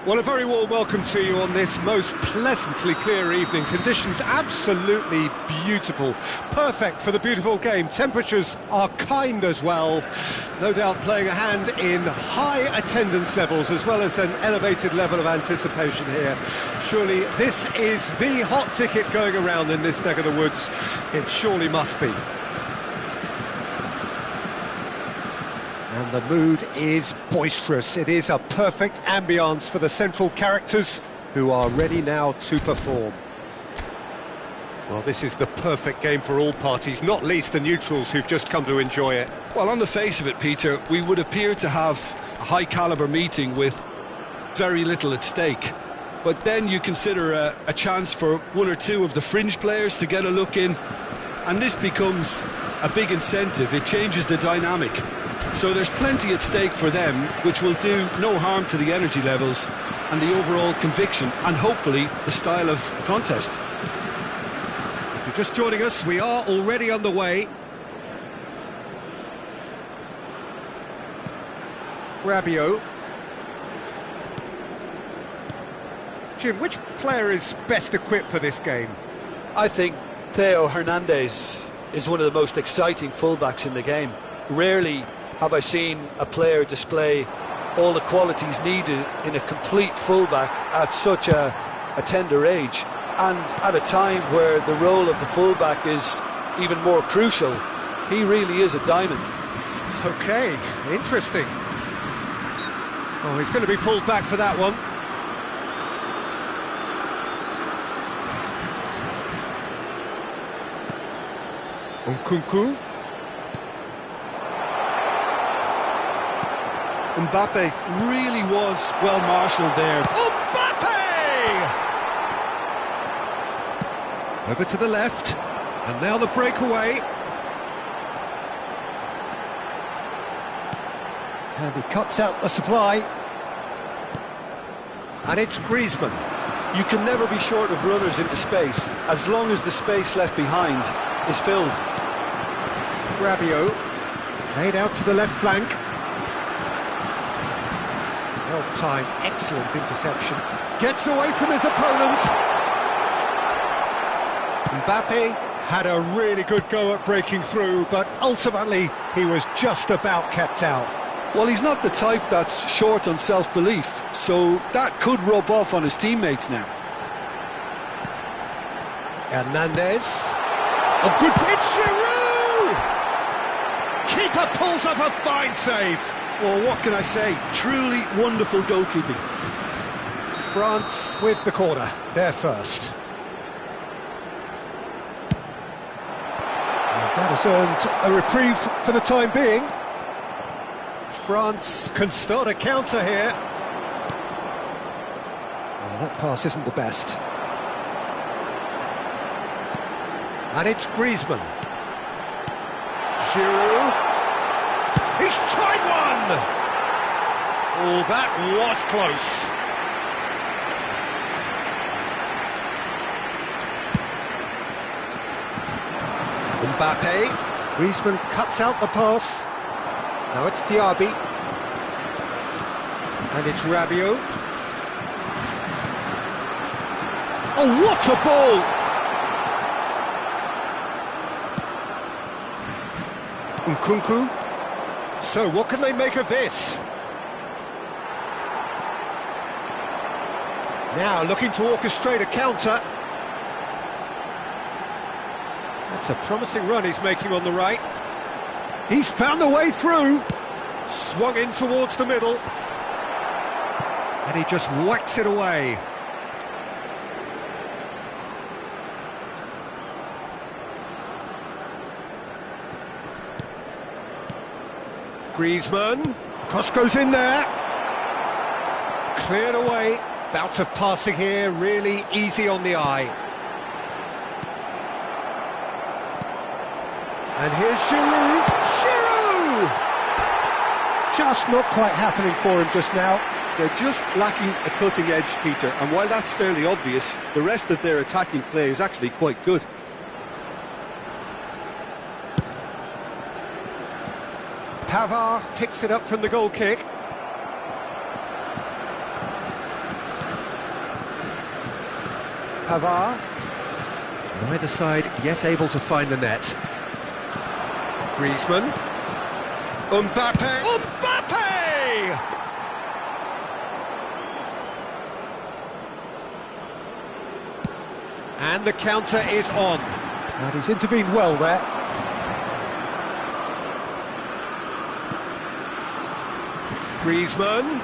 Well, a very warm welcome to you on this most pleasantly clear evening. Conditions absolutely beautiful. Perfect for the beautiful game. Temperatures are kind as well. No doubt playing a hand in high attendance levels as well as an elevated level of anticipation here. Surely this is the hot ticket going around in this neck of the woods. It surely must be. And the mood is boisterous. It is a perfect ambience for the central characters who are ready now to perform. Well, this is the perfect game for all parties, not least the neutrals who've just come to enjoy it. Well, on the face of it, Peter, we would appear to have a high-caliber meeting with very little at stake. But then you consider a chance for one or two of the fringe players to get a look in, and this becomes a big incentive. It changes the dynamic. So there's plenty at stake for them, which will do no harm to the energy levels and the overall conviction and hopefully the style of contest. If you're just joining us, we are already underway. Rabiot. Jim, which player is best equipped for this game? I think Theo Hernandez is one of the most exciting fullbacks in the game. Rarely have I seen a player display all the qualities needed in a complete fullback at such a tender age, and at a time where the role of the fullback is even more crucial. He really is a diamond. Okay, interesting. Oh, he's going to be pulled back for that one. Nkunku. Mbappe really was well marshalled there. Mbappe! Over to the left, and now the breakaway. And he cuts out the supply. And it's Griezmann. You can never be short of runners into space, as long as the space left behind is filled. Rabiot, played out to the left flank. Well-timed, excellent interception. Gets away from his opponent. Mbappe had a really good go at breaking through, but ultimately he was just about kept out. Well, he's not the type that's short on self-belief, so that could rub off on his teammates now. Hernandez. A good pitch, Giroud! Keeper pulls up a fine save. Well, what can I say? Truly wonderful goalkeeping. France with the corner, they're first. And that has earned a reprieve for the time being. France can start a counter here. Well, that pass isn't the best. And it's Griezmann. Giroud. He's tried one! Oh, that was close. Mbappe. Griezmann cuts out the pass. Now it's Diaby. And it's Rabiot. Oh, what a ball! Nkunku. So, what can they make of this? Now, looking to orchestrate a counter. That's a promising run he's making on the right. He's found a way through. Swung in towards the middle. And he just whacks it away. Griezmann, cross goes in there, cleared away, bout of passing here, really easy on the eye. And here's Giroud, just not quite happening for him just now. They're just lacking a cutting edge, Peter, and while that's fairly obvious, the rest of their attacking play is actually quite good. Pavard picks it up from the goal kick. Pavard. Neither side yet able to find the net. Griezmann. Mbappe! Mbappe! And the counter is on. And he's intervened well there. Griezmann.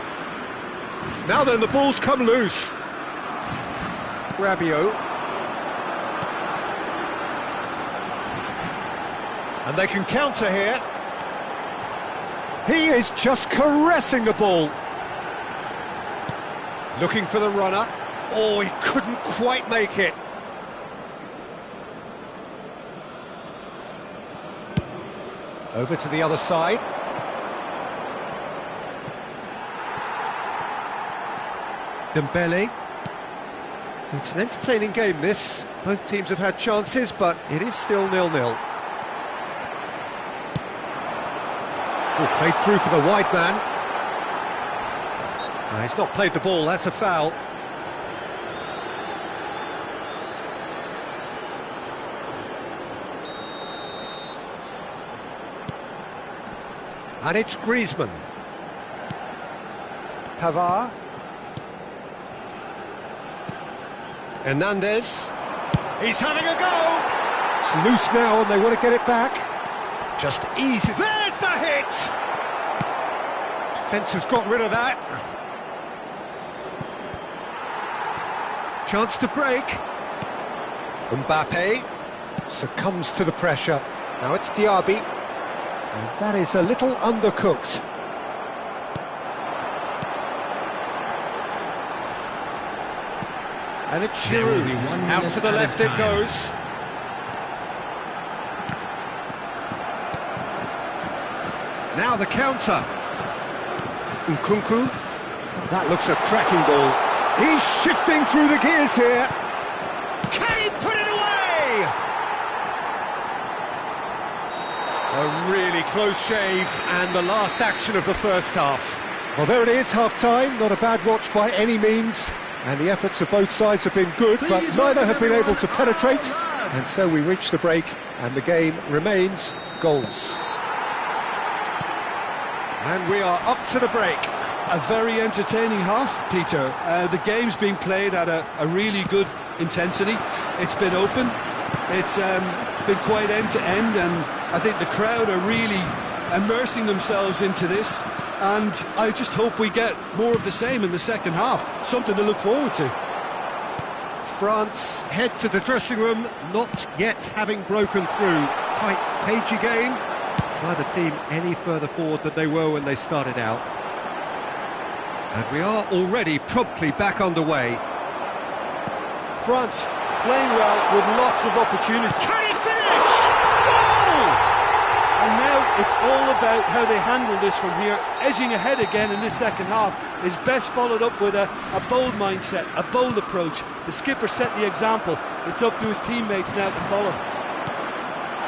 Now then, the ball's come loose. Rabiot. And they can counter here. He is just caressing the ball. Looking for the runner. Oh, he couldn't quite make it. Over to the other side. Dembele. It's an entertaining game, this. Both teams have had chances, but it is still 0-0. Oh, played through for the wide man. No, he's not played the ball, that's a foul. And it's Griezmann. Pavard. Hernandez. He's having a go! It's loose now and they want to get it back. Just easy. There's the hit! Defence has got rid of that. Chance to break. Mbappe succumbs to the pressure. Now it's Diaby. And that is a little undercooked. And it's Giroud. Out to the left it goes. Now the counter. Nkunku. Oh, that looks a cracking ball. He's shifting through the gears here. Can he put it away? A really close shave and the last action of the first half. Well, there it is, half-time. Not a bad watch by any means. And the efforts of both sides have been good, but neither have been able to penetrate. And so we reach the break, and the game remains goals. And we are up to the break. A very entertaining half, Peter. The game's been played at a really good intensity. It's been open. It's been quite end-to-end, and I think the crowd are really immersing themselves into this. And I just hope we get more of the same in the second half. Something to look forward to. France head to the dressing room, not yet having broken through. Tight, cagey game. Neither team any further forward than they were when they started out. And we are already promptly back underway. France playing well with lots of opportunities. Can he finish? Goal! And now it's all about how they handle this from here. Edging ahead again in this second half is best followed up with a bold mindset, a bold approach. The skipper set the example. It's up to his teammates now to follow.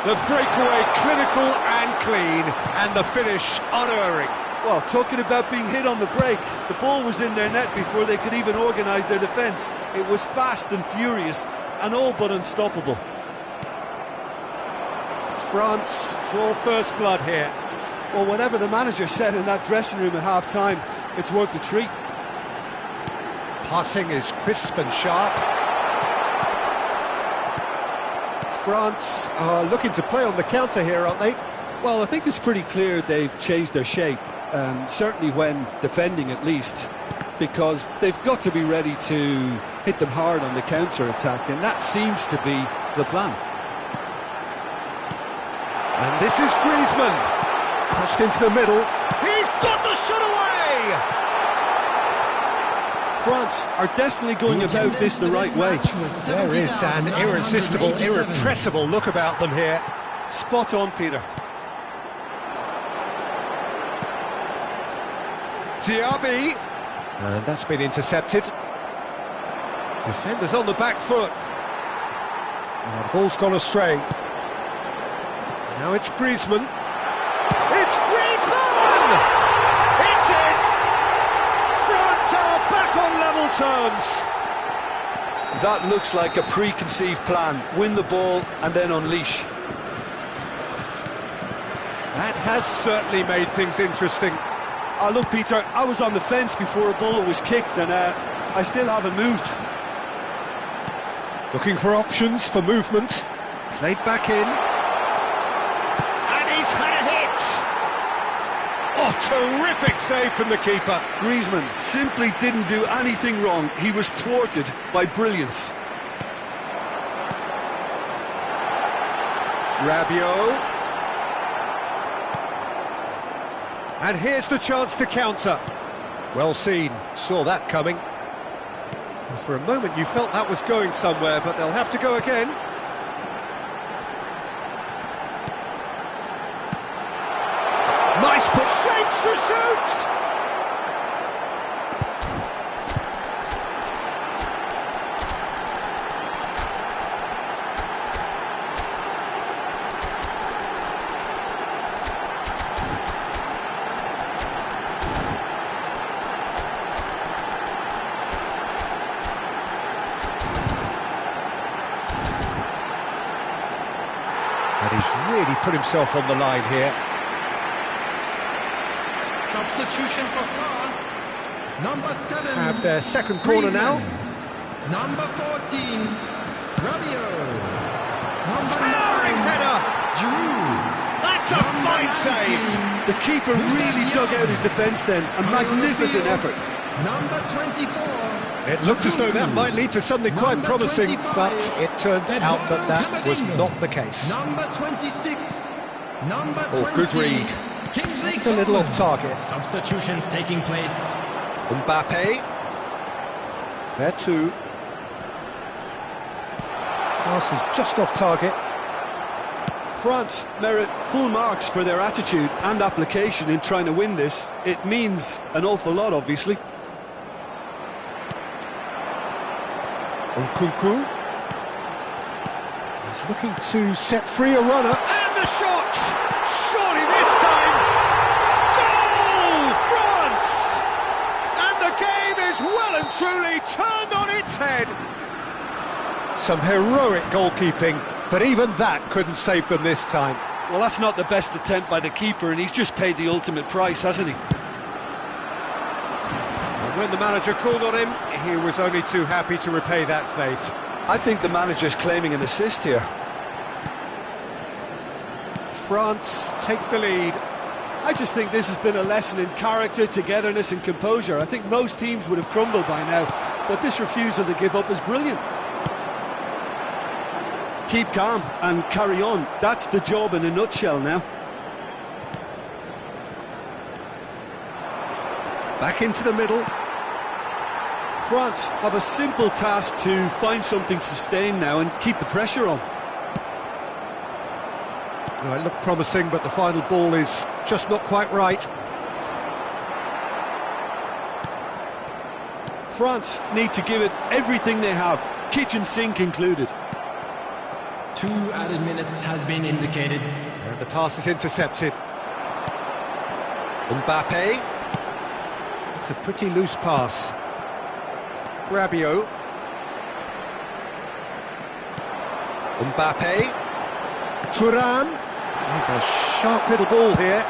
The breakaway clinical and clean, and the finish unerring. Well, talking about being hit on the break, the ball was in their net before they could even organise their defence. It was fast and furious, and all but unstoppable. France draw first blood here. Well, whatever the manager said in that dressing room at half-time, it's worth the treat. Passing is crisp and sharp. France are looking to play on the counter here, aren't they? Well, I think it's pretty clear they've changed their shape, certainly when defending at least, because they've got to be ready to hit them hard on the counter-attack, and that seems to be the plan. And this is Griezmann. Pushed into the middle. He's got the shot away! France are definitely going about this the right way. There is an irresistible, irrepressible look about them here. Spot on, Peter. Diaby. And that's been intercepted. Defenders on the back foot. And the ball's gone astray. Now it's Griezmann. It's Griezmann! It's in! France are back on level terms. That looks like a preconceived plan. Win the ball and then unleash. That has certainly made things interesting. Oh, look, Peter, I was on the fence before a ball was kicked, and I still haven't moved. Looking for options for movement. Played back in. And he's had a hit! Oh, terrific save from the keeper. Griezmann simply didn't do anything wrong. He was thwarted by brilliance. Rabiot. And here's the chance to counter. Well seen, saw that coming. And for a moment you felt that was going somewhere, but they'll have to go again. Nice push, shapes to shoot! And he's really put himself on the line here. Substitution for France. Number 7. Have their second corner now. Number 14. Rabiot. Number Towering 9. header. Giroud. That's a fine save. The keeper really dug out his defence then. A magnificent effort. Number 24. It looked as though that might lead to something quite promising, but it turned out that that was not the case. Number 26. Number 20. Oh, good read. Kingsley It's a little Coman. off target. Substitutions taking place. Mbappe. There too. Pass is just off target. France merit full marks for their attitude and application in trying to win this. It means an awful lot, obviously. Nkunku. He's looking to set free a runner. And the shot! Surely this time! Goal! France! And the game is well and truly turned on its head. Some heroic goalkeeping, but even that couldn't save them this time. Well, that's not the best attempt by the keeper, and he's just paid the ultimate price, hasn't he? And when the manager called on him, he was only too happy to repay that faith. I think the manager's claiming an assist here. France take the lead. I just think this has been a lesson in character, togetherness and composure. I think most teams would have crumbled by now, but this refusal to give up is brilliant. Keep calm and carry on. That's the job in a nutshell now. Back into the middle. France have a simple task to find something sustained now and keep the pressure on. Oh, it looked promising, but the final ball is just not quite right. France need to give it everything they have, kitchen sink included. 2 added minutes has been indicated. And the pass is intercepted. Mbappe. It's a pretty loose pass. Rabiot. Mbappe. Thuram. There's a sharp little ball here.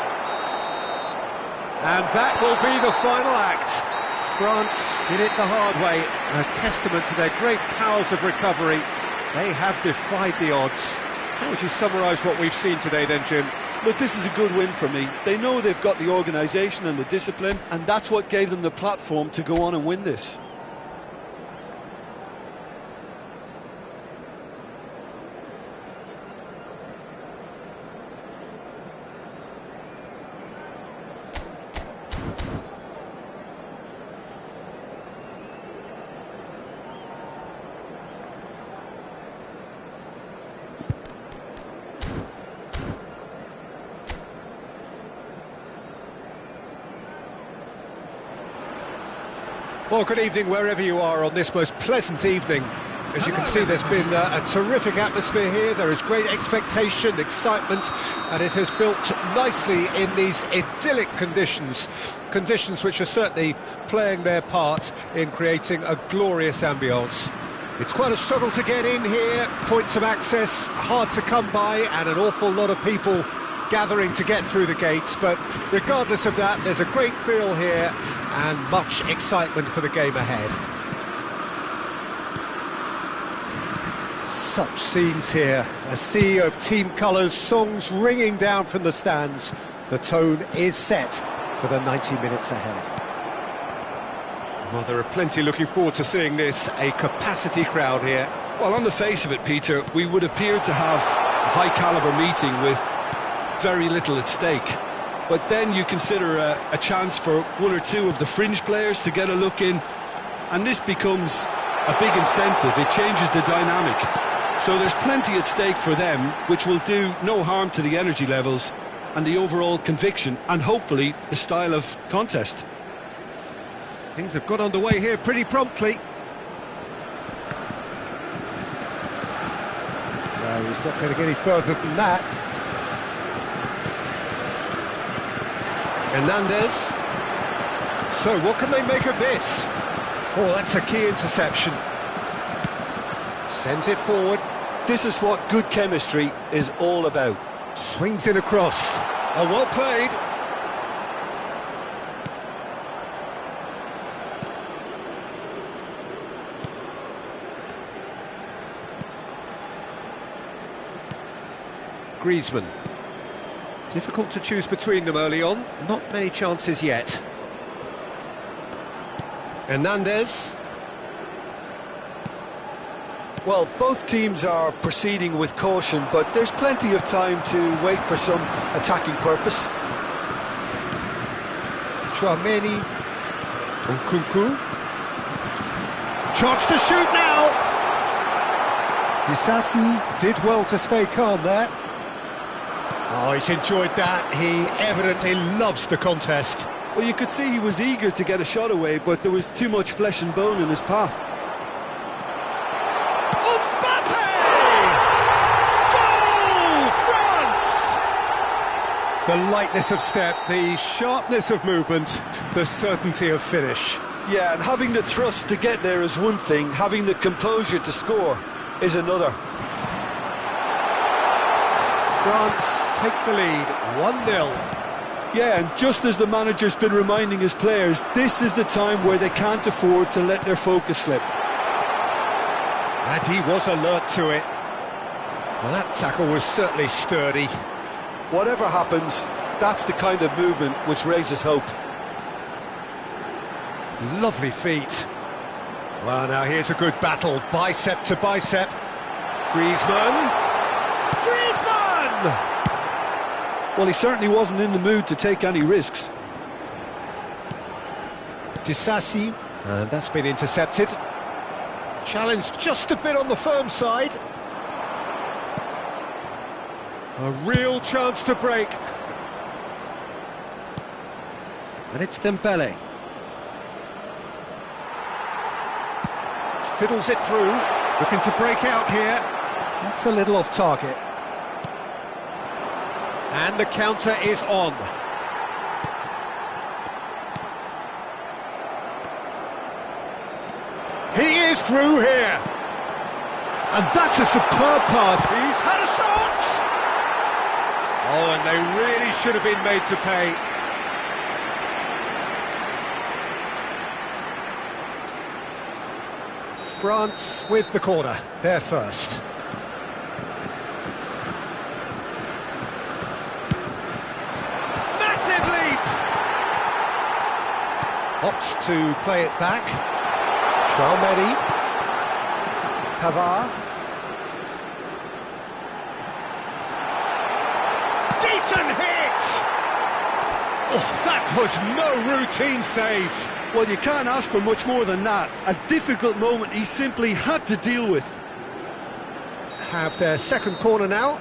And that will be the final act. France did it the hard way. A testament to their great powers of recovery. They have defied the odds. How would you summarise what we've seen today then, Jim? Look, this is a good win for me. They know they've got the organisation and the discipline, and that's what gave them the platform to go on and win this. Well, good evening wherever you are on this most pleasant evening. As you can see, there's been a terrific atmosphere here. There is great expectation, excitement, and it has built nicely in these idyllic conditions. Conditions which are certainly playing their part in creating a glorious ambience. It's quite a struggle to get in here, points of access hard to come by, and an awful lot of people gathering to get through the gates, but regardless of that, there's a great feel here and much excitement for the game ahead. Such scenes here, a sea of team colours, songs ringing down from the stands. The tone is set for the 90 minutes ahead. Well, there are plenty looking forward to seeing this, a capacity crowd here. Well, on the face of it, Peter, we would appear to have a high-caliber meeting with very little at stake. But then you consider a chance for one or two of the fringe players to get a look in, and this becomes a big incentive. It changes the dynamic. So there's plenty at stake for them, which will do no harm to the energy levels and the overall conviction, and hopefully the style of contest. Things have got underway here pretty promptly. No, he's not going to get any further than that. Hernandez. So what can they make of this? Oh, that's a key interception. Sends it forward. This is what good chemistry is all about. Swings it across. Oh, well played. Griezmann. Difficult to choose between them early on. Not many chances yet. Hernandez. Well, both teams are proceeding with caution, but there's plenty of time to wait for some attacking purpose. Chouameni. Nkunku. Chance to shoot now! Disasi did well to stay calm there. Oh, he's enjoyed that. He evidently loves the contest. Well, you could see he was eager to get a shot away, but there was too much flesh and bone in his path. The lightness of step, the sharpness of movement, the certainty of finish. Yeah, and having the thrust to get there is one thing, having the composure to score is another. France take the lead, 1-0. Yeah, and just as the manager's been reminding his players, this is the time where they can't afford to let their focus slip. And he was alert to it. Well, that tackle was certainly sturdy. Whatever happens, that's the kind of movement which raises hope. Lovely feet. Well, now here's a good battle, bicep to bicep. Griezmann. Griezmann! Well, he certainly wasn't in the mood to take any risks. Disasi, and that's been intercepted. Challenged just a bit on the firm side. A real chance to break. And it's Dembele. Fiddles it through, looking to break out here. That's a little off target. And the counter is on. He is through here. And that's a superb pass. He's had a shot! Oh, and they really should have been made to pay. France with the corner, they're first. Massive leap! Opts to play it back. Chouameni. Pavard. Decent hit! Oh, that was no routine save. Well, you can't ask for much more than that. A difficult moment he simply had to deal with. Have their second corner now.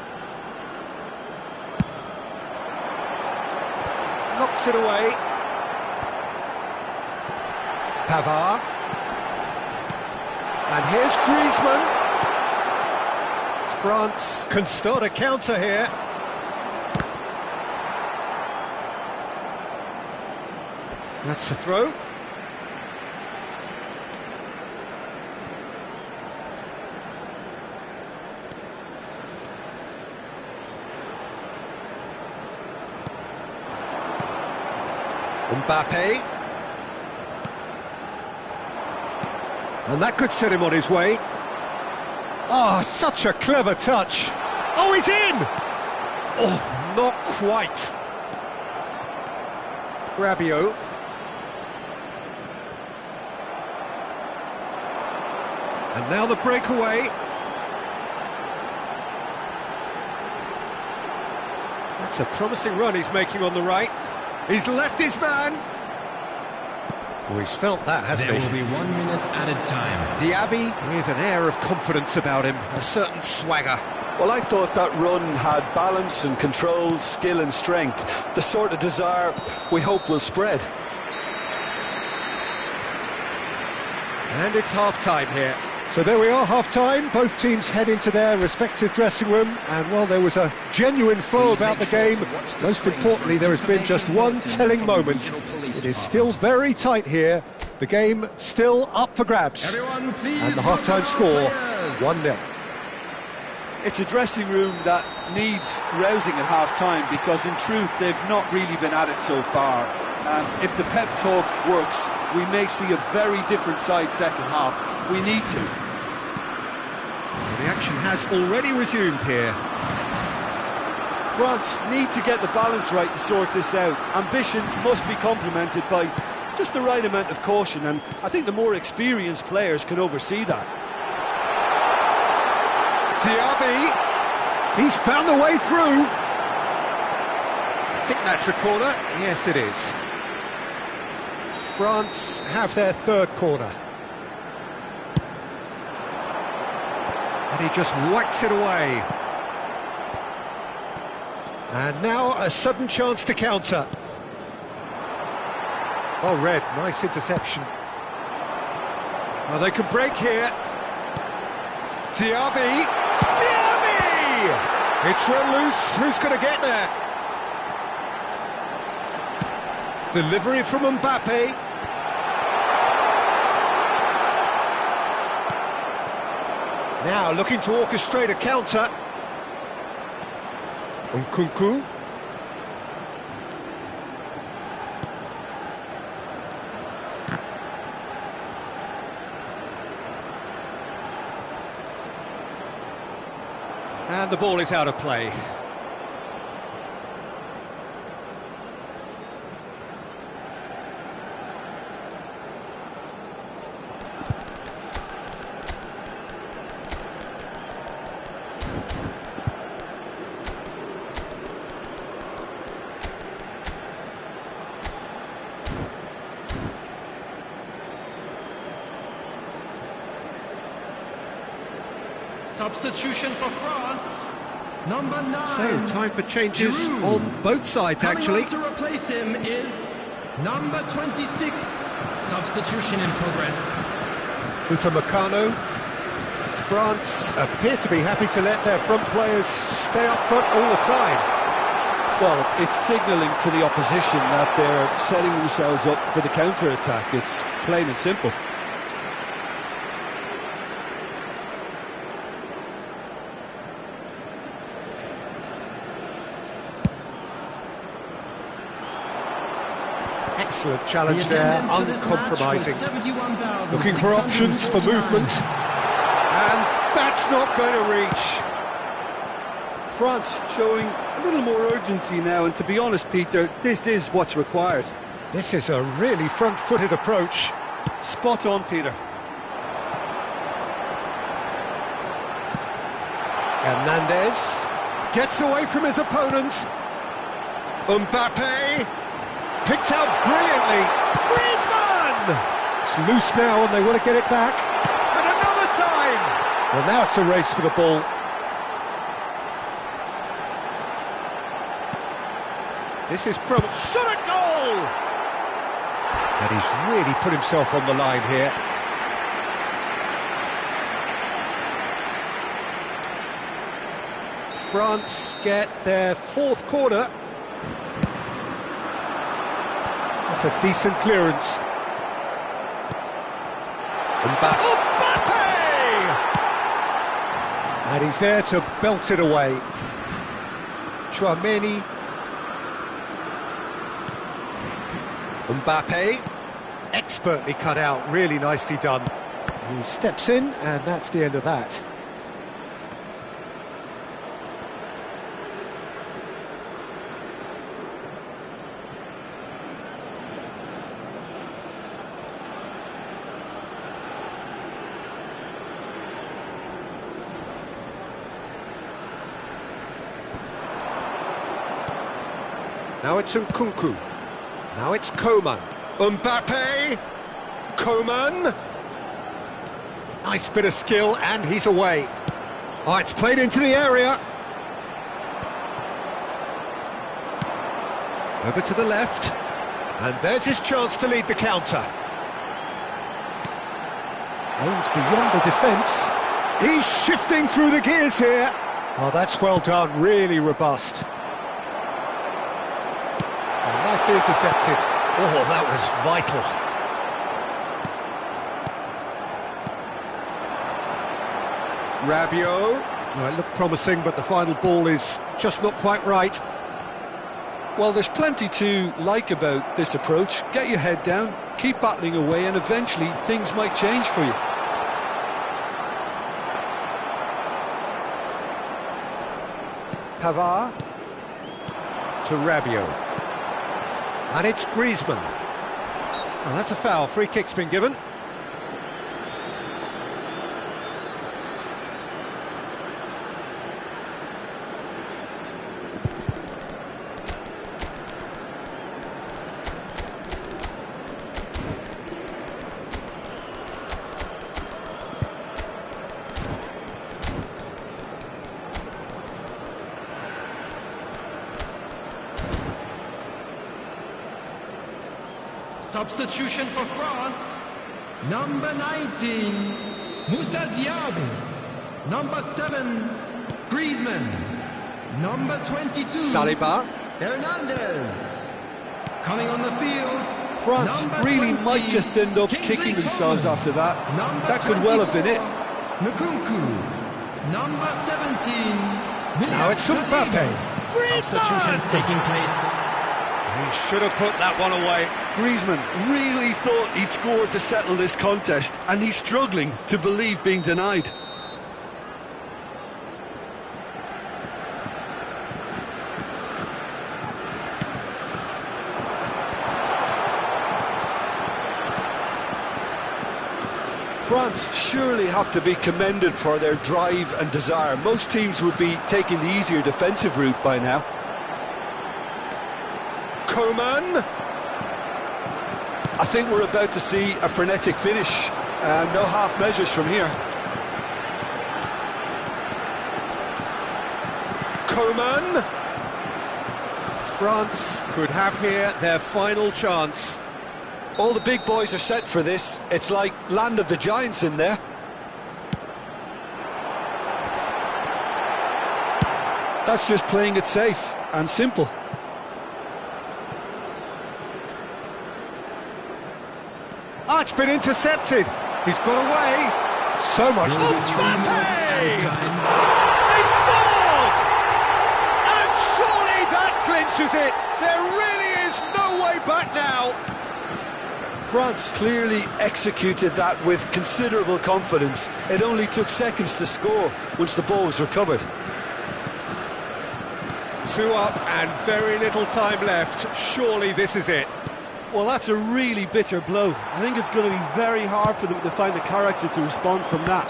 Knocks it away. Pavard. And here's Griezmann. France can start a counter here. That's a throw. Mbappe. And that could set him on his way. Oh, such a clever touch. Oh, he's in! Oh, not quite. Rabiot. And now the breakaway. That's a promising run he's making on the right. He's left his man. Oh, he's felt that, hasn't he? There will be 1 minute added time. Diaby with an air of confidence about him, a certain swagger. Well, I thought that run had balance and control, skill and strength. The sort of desire we hope will spread. And it's half-time here. So there we are, half-time. Both teams head into their respective dressing room. And while there was a genuine flow about the game, most importantly, there has been just one telling moment. It is still very tight here. The game still up for grabs. And the half-time score, 1-0. It's a dressing room that needs rousing at half-time because, in truth, they've not really been at it so far. If the pep talk works, we may see a very different side second half. We need to. The action has already resumed here. France need to get the balance right to sort this out. Ambition must be complemented by just the right amount of caution, and I think the more experienced players can oversee that. Diaby, he's found the way through. I think that's a corner. Yes, it is. France have their third corner. And he just whacks it away. And now a sudden chance to counter. Well read, nice interception. Well, they can break here. Diaby! Diaby! It's run loose, who's going to get there? Delivery from Mbappe. Now looking to orchestrate a counter. Nkunku. And the ball is out of play. Substitution for France. Number 9. So, time for changes Giroud. on both sides, actually. Coming on to replace him is number 26. Substitution in progress. Upamecano. France appear to be happy to let their front players stay up front all the time. Well, it's signalling to the opposition that they're setting themselves up for the counter-attack. It's plain and simple. Excellent challenge there, uncompromising. Looking for options for movement. And that's not going to reach. France showing a little more urgency now, and to be honest, Peter, this is what's required. This is a really front-footed approach. Spot on, Peter. Hernandez gets away from his opponent. Mbappe picked out brilliantly. Griezmann! It's loose now and they want to get it back. And another time! Well, now it's a race for the ball. This is shot at goal! And he's really put himself on the line here. France get their fourth corner. That's a decent clearance. Mbappe! And he's there to belt it away. Chouameni. Mbappe, expertly cut out, really nicely done. He steps in, and that's the end of that. Now it's Nkunku. Now it's Coman. Mbappe. Coman. Nice bit of skill, and he's away. Oh, it's played into the area. Over to the left. And there's his chance to lead the counter. Aims beyond the defence. He's shifting through the gears here. Oh, that's well done, really robust. Nicely intercepted. Oh, that was vital. Rabiot. Oh, it looked promising, but the final ball is just not quite right. Well, there's plenty to like about this approach. Get your head down, keep battling away, and eventually things might change for you. Pavard to Rabiot. And it's Griezmann. Well, that's a foul. Free kick's been given. Substitution for France, number 19, Moussa Diaby, number 7, Griezmann, number 22, Saliba. Hernandez. Coming on the field, France really might just end up kicking themselves after that. That could well have been it. Nkunku, number 17, Now it's Mbappe. Substitutions taking place. He should have put that one away. Griezmann really thought he'd scored to settle this contest, and he's struggling to believe being denied. France surely have to be commended for their drive and desire. Most teams would be taking the easier defensive route by now. Coman. I think we're about to see a frenetic finish. No half measures from here. Coman. France could have here their final chance. All the big boys are set for this. It's like land of the giants in there. That's just playing it safe and simple. Oh, it's been intercepted. He's got away. So much. Mbappe! They've scored! And surely that clinches it. There really is no way back now. France clearly executed that with considerable confidence. It only took seconds to score once the ball was recovered. 2 up and very little time left. Surely this is it. Well, that's a really bitter blow. I think it's going to be very hard for them to find the character to respond from that.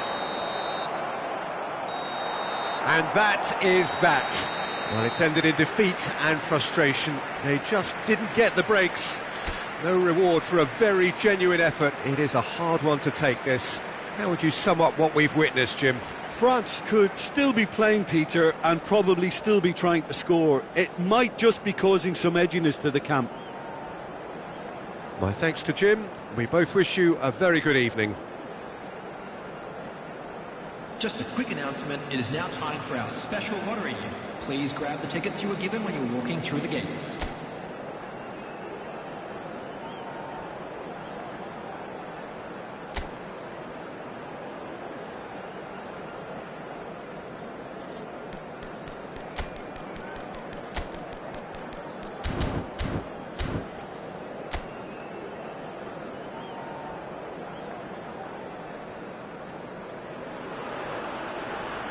And that is that. Well, it's ended in defeat and frustration. They just didn't get the breaks. No reward for a very genuine effort. It is a hard one to take, this. How would you sum up what we've witnessed, Jim? France could still be playing, Peter, and probably still be trying to score. It might just be causing some edginess to the camp. My thanks to Jim. We both wish you a very good evening. Just a quick announcement, it is now time for our special lottery. Please grab the tickets you were given when you were walking through the gates.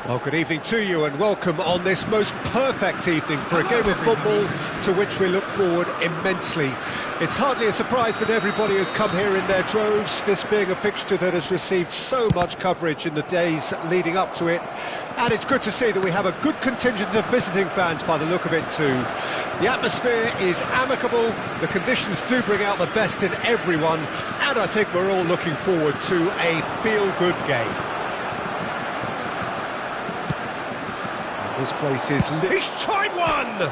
Well, good evening to you and welcome on this most perfect evening for a game of football to which we look forward immensely. It's hardly a surprise that everybody has come here in their droves, this being a fixture that has received so much coverage in the days leading up to it. And it's good to see that we have a good contingent of visiting fans by the look of it too. The atmosphere is amicable, the conditions do bring out the best in everyone, and I think we're all looking forward to a feel-good game. This place is... He's tried one!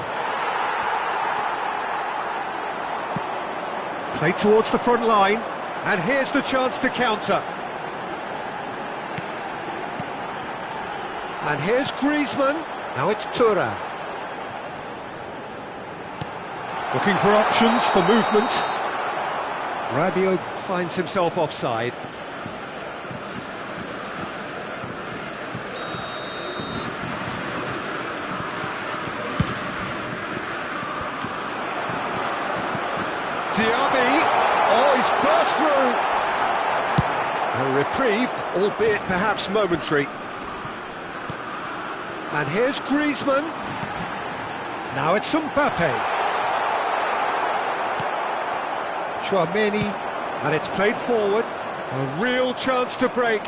Played towards the front line, and here's the chance to counter. And here's Griezmann, now it's Thuram. Looking for options for movement. Rabiot finds himself offside. Diaby, oh, he's burst through. A reprieve, albeit perhaps momentary. And here's Griezmann. Now it's Mbappe. Tchouaméni, and it's played forward. A real chance to break.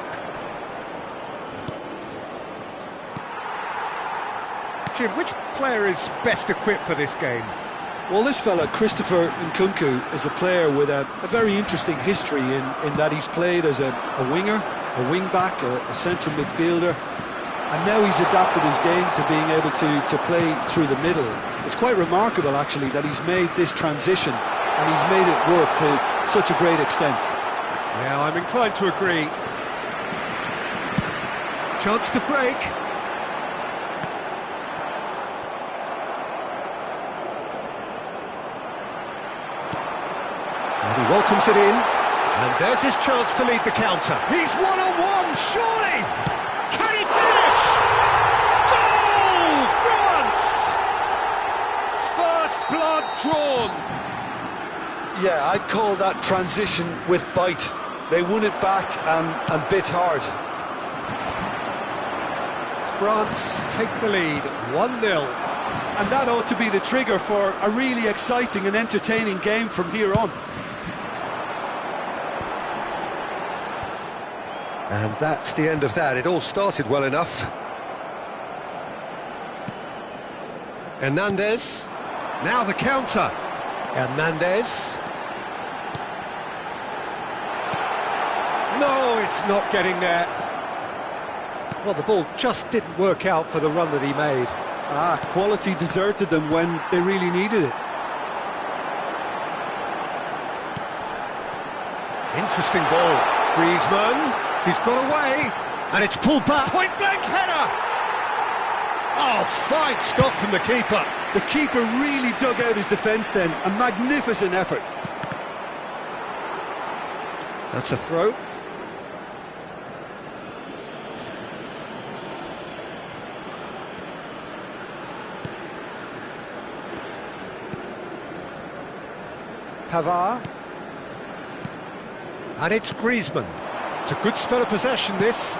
Jim, which player is best equipped for this game? Well, this fella, Christopher Nkunku, is a player with a very interesting history in that he's played as a winger, a wing-back, a central midfielder, and now he's adapted his game to being able to play through the middle. It's quite remarkable, actually, that he's made this transition and he's made it work to such a great extent. Yeah, I'm inclined to agree. Chance to break. And he welcomes it in, and there's his chance to lead the counter. He's one-on-one, surely! Can he finish? Goal! France! First blood drawn. Yeah, I'd call that transition with bite. They won it back and bit hard. France take the lead, 1-0. And that ought to be the trigger for a really exciting and entertaining game from here on. And that's the end of that. It all started well enough. Hernandez. Now the counter. Hernandez. No, it's not getting there. Well, the ball just didn't work out for the run that he made. Quality deserted them when they really needed it. Interesting ball. Griezmann. He's got away, and it's pulled back. Point-blank header! Oh, fine stop from the keeper. The keeper really dug out his defence then. A magnificent effort. That's a throw. Pavard. And it's Griezmann. It's a good spell of possession, this.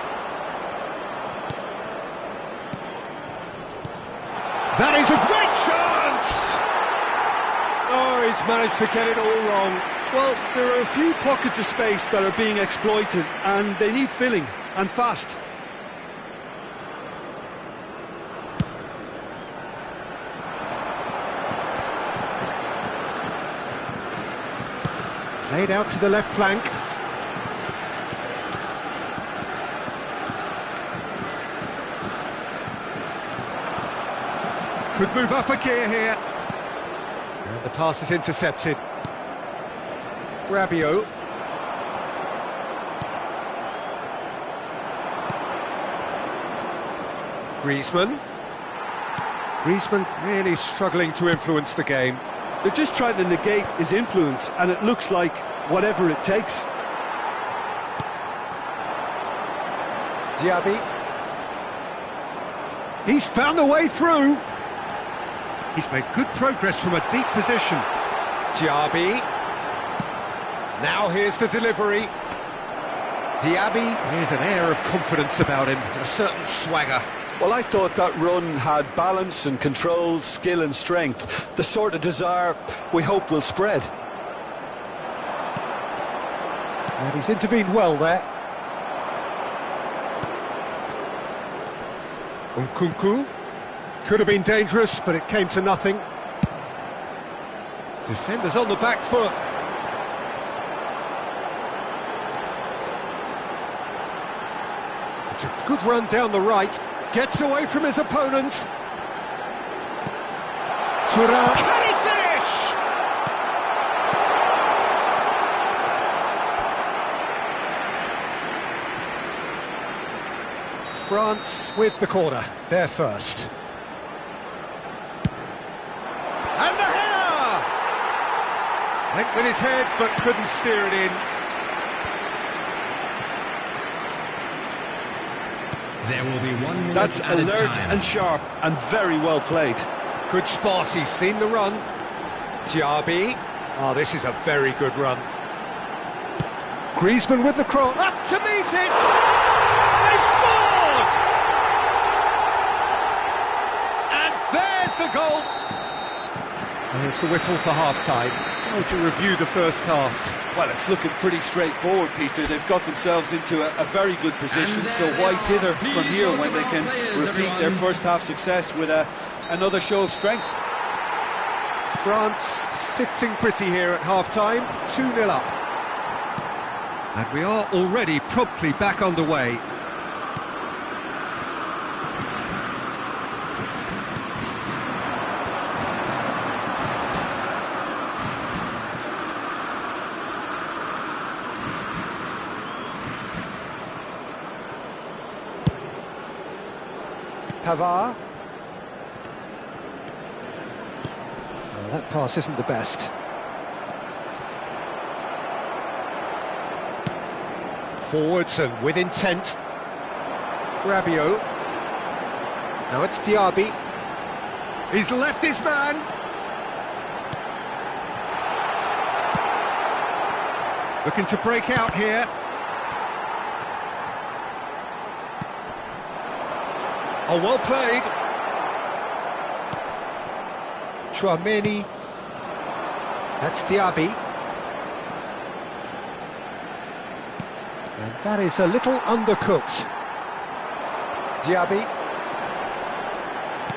That is a great chance! Oh, he's managed to get it all wrong. Well, there are a few pockets of space that are being exploited, and they need filling, and fast. Played out to the left flank. Could move up a gear here. And the pass is intercepted. Rabiot. Griezmann. Griezmann really struggling to influence the game. They're just trying to negate his influence, and it looks like whatever it takes. Diaby. He's found a way through. He's made good progress from a deep position. Diaby. Now here's the delivery. Diaby with an air of confidence about him, a certain swagger. Well, I thought that run had balance and control, skill and strength, the sort of desire we hope will spread. And he's intervened well there. Nkunku. Could have been dangerous, but it came to nothing. Defenders on the back foot. It's a good run down the right. Gets away from his opponents. Thuram. Can he finish? France with the corner. They're first. And the header! Went with his head, but couldn't steer it in. There will be 1 minute. That's added alert time. and sharp and very well played. Good spot, he's seen the run. Diaby. Oh, this is a very good run. Griezmann with the cross. Up to meet it! They've scored! And there's the goal! There's the whistle for half-time. How to review the first half. Well, it's looking pretty straightforward, Peter. They've got themselves into a very good position, so why dither from here when they can repeat their first half success with another show of strength? France sitting pretty here at half-time, 2-0 up. And we are already promptly back underway. Pavard. Well, that pass isn't the best. Forwards and with intent. Rabiot. Now it's Diaby. He's left his man. Looking to break out here. Oh, well played. Chouameni. That's Diaby. And that is a little undercooked. Diaby.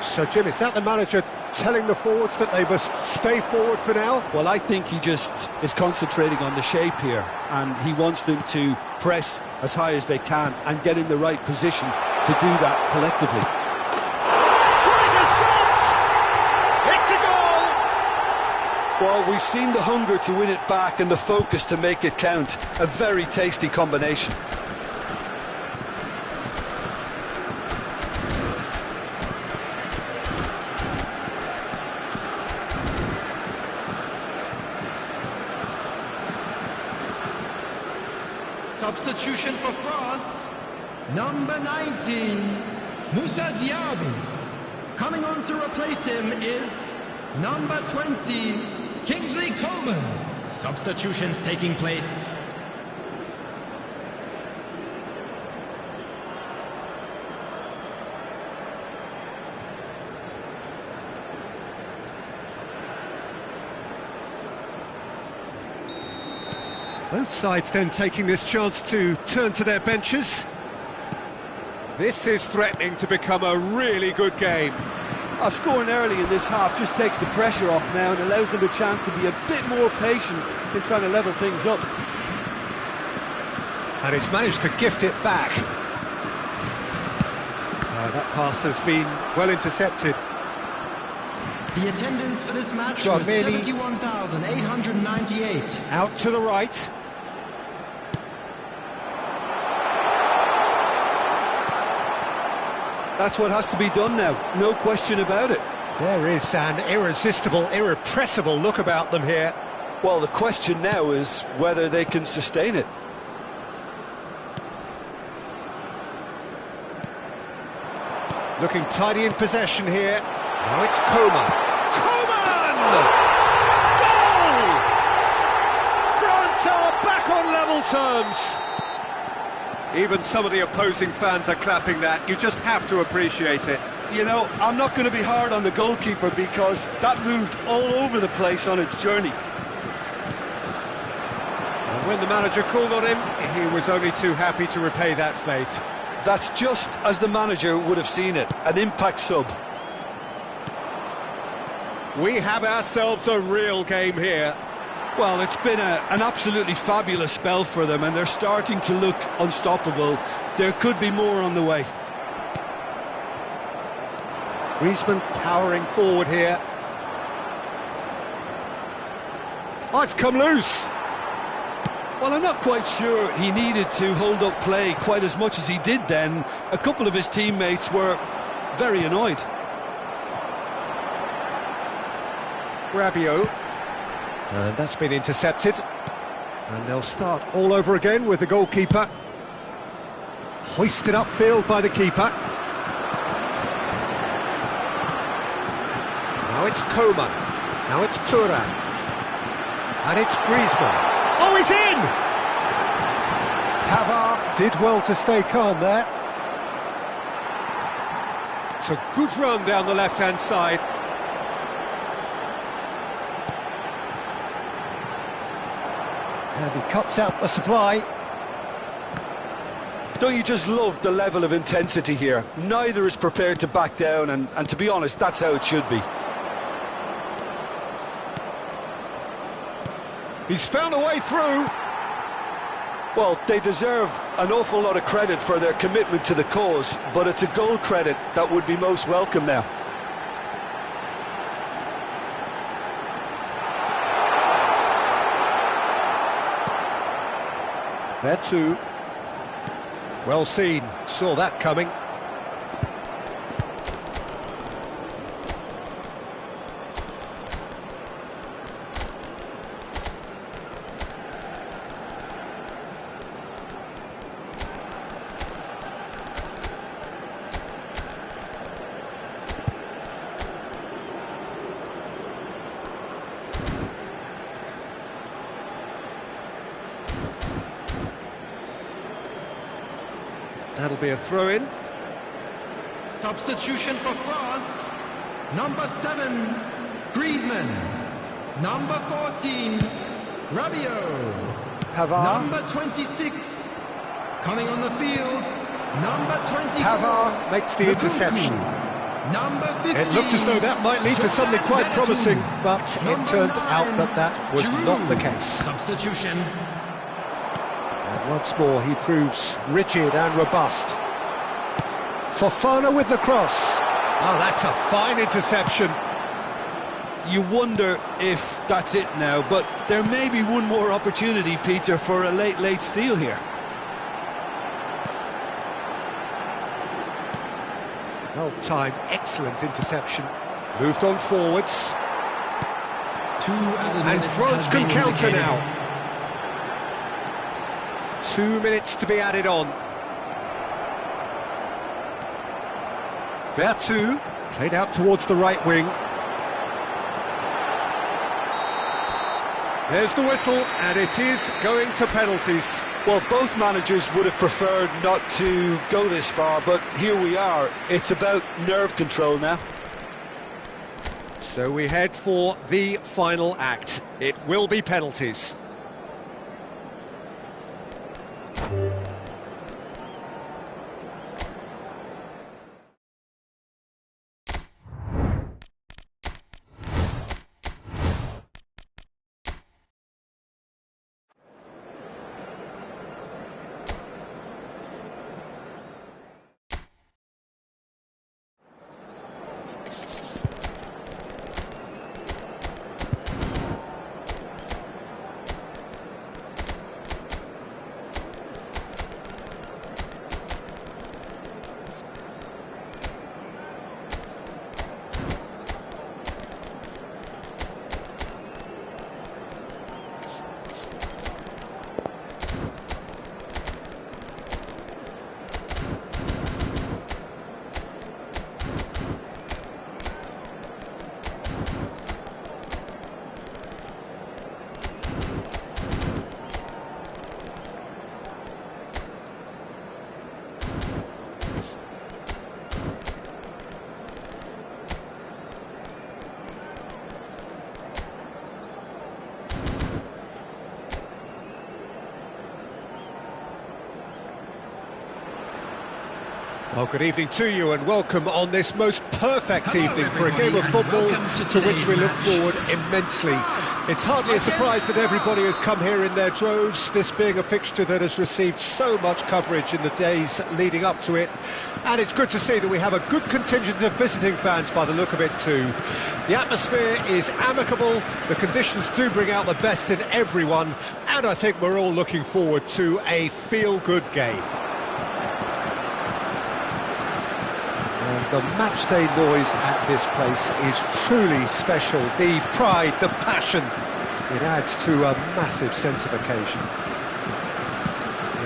So, Jim, is that the manager telling the forwards that they must stay forward for now? Well, I think he just is concentrating on the shape here, and he wants them to press as high as they can and get in the right position to do that collectively. Tries a shot! It's a goal! Well, we've seen the hunger to win it back and the focus to make it count. A very tasty combination. Substitution for France, number 19, Moussa Diaby. Coming on to replace him is number 20, Kingsley Coman. Substitutions taking place. Both sides then taking this chance to turn to their benches. This is threatening to become a really good game. Scoring early in this half just takes the pressure off now and allows them a chance to be a bit more patient in trying to level things up. And he's managed to gift it back. That pass has been well intercepted. The attendance for this match was Chouameni. 71,898. Out to the right. That's what has to be done now, no question about it. There is an irresistible, irrepressible look about them here. Well, the question now is whether they can sustain it. Looking tidy in possession here. Now it's Coman. Coman! Goal! France are back on level terms. Even some of the opposing fans are clapping that. You just have to appreciate it. You know, I'm not going to be hard on the goalkeeper because that moved all over the place on its journey. And when the manager called on him, he was only too happy to repay that faith. That's just as the manager would have seen it, an impact sub. We have ourselves a real game here. Well, it's been an absolutely fabulous spell for them, and they're starting to look unstoppable. There could be more on the way. Griezmann powering forward here. Oh, it's come loose. Well, I'm not quite sure he needed to hold up play quite as much as he did then. A couple of his teammates were very annoyed. Rabiot. And that's been intercepted. And they'll start all over again with the goalkeeper. Hoisted upfield by the keeper. Now it's Coman. Now it's Thuram. And it's Griezmann. Oh, he's in! Pavard did well to stay calm there. It's a good run down the left-hand side. And he cuts out the supply. Don't you just love the level of intensity here? Neither is prepared to back down, and to be honest, that's how it should be. He's found a way through. Well, they deserve an awful lot of credit for their commitment to the cause, but it's a goal credit that would be most welcome now. Vertu. Well seen, saw that coming. That'll be a throw-in. Substitution for France. Number 7, Griezmann. Number 14, Rabiot. Pavard. Number 26, coming on the field. Number 24. Pavard makes the interception. Number 15. It looked as though that might lead to something quite promising, but it turned out that that was not the case. Substitution. And once more he proves rigid and robust. Fofana with the cross. Oh, that's a fine interception. You wonder if that's it now, but there may be one more opportunity, Peter, for a late steal here. Well-timed, excellent interception. Moved on forwards. And France can counter now. 2 minutes to be added on. Vertu, played out towards the right wing. There's the whistle, and it is going to penalties. Well, both managers would have preferred not to go this far, but here we are. It's about nerve control now. So we head for the final act. It will be penalties. Well, good evening to you and welcome on this most perfect evening for a game of football to which we look forward immensely. It's hardly a surprise that everybody has come here in their droves, this being a fixture that has received so much coverage in the days leading up to it. And it's good to see that we have a good contingent of visiting fans by the look of it too. The atmosphere is amicable, the conditions do bring out the best in everyone, and I think we're all looking forward to a feel-good game. The matchday noise at this place is truly special. The pride, the passion, it adds to a massive sense of occasion.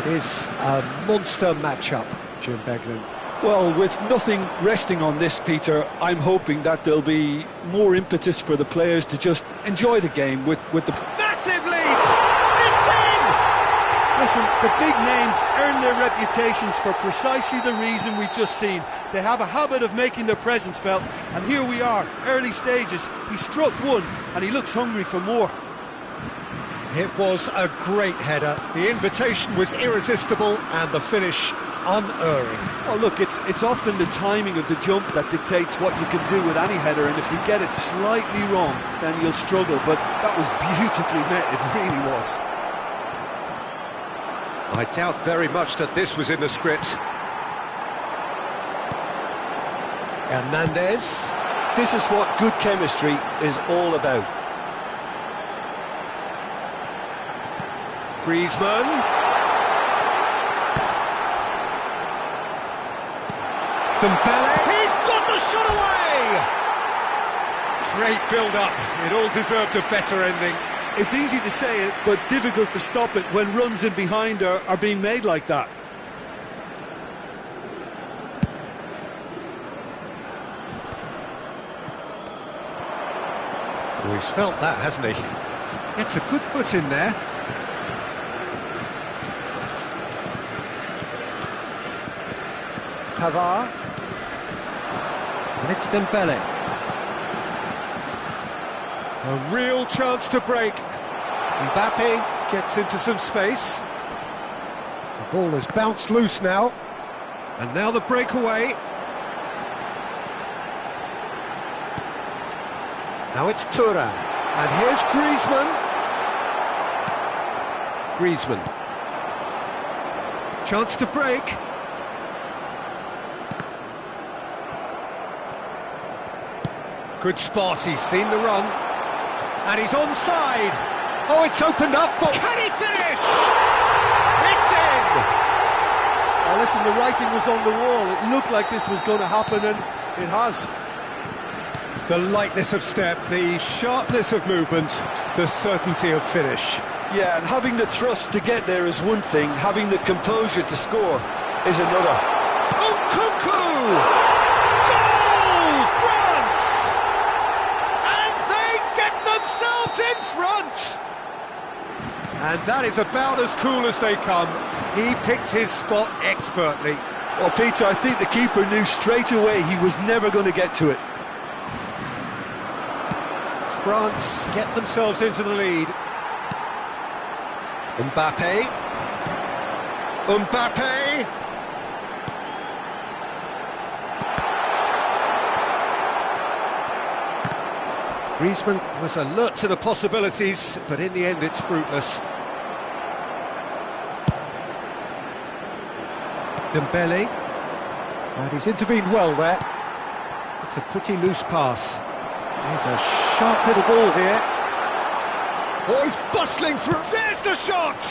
It is a monster matchup, Jim Beglin. Well, with nothing resting on this, Peter, I'm hoping that there'll be more impetus for the players to just enjoy the game with the... Massive lead! It's in! Listen, the big names earn their reputations for precisely the reason we've just seen. They have a habit of making their presence felt, and here we are, early stages. He struck one, and he looks hungry for more. It was a great header. The invitation was irresistible, and the finish unerring. Well, look, it's often the timing of the jump that dictates what you can do with any header, and if you get it slightly wrong, then you'll struggle. But that was beautifully met, it really was. I doubt very much that this was in the script. Hernandez. This is what good chemistry is all about. Griezmann. Dembele. He's got the shot away! Great build-up. It all deserved a better ending. It's easy to say it, but difficult to stop it when runs in behind are being made like that. Well, he's felt that, hasn't he? Gets a good foot in there. Pavard. And it's Dembele. A real chance to break. Mbappe gets into some space. The ball has bounced loose now. And now the breakaway. Now it's Thuram, and here's Griezmann. Griezmann. Chance to break. Good spot, he's seen the run. And he's onside. Oh, it's opened up for... Can he finish? It's in! Well, listen, the writing was on the wall. It looked like this was going to happen, and it has. The lightness of step, the sharpness of movement, the certainty of finish. Yeah, and having the thrust to get there is one thing, having the composure to score is another. Nkunku! Goal! France! And they get themselves in front! And that is about as cool as they come. He picked his spot expertly. Well, Peter, I think the keeper knew straight away he was never going to get to it. France get themselves into the lead. Mbappe. Mbappe. Griezmann was alert to the possibilities, but in the end it's fruitless. Dembele. And he's intervened well there. It's a pretty loose pass. There's a sharp little ball here. Oh, he's bustling through. There's the shot!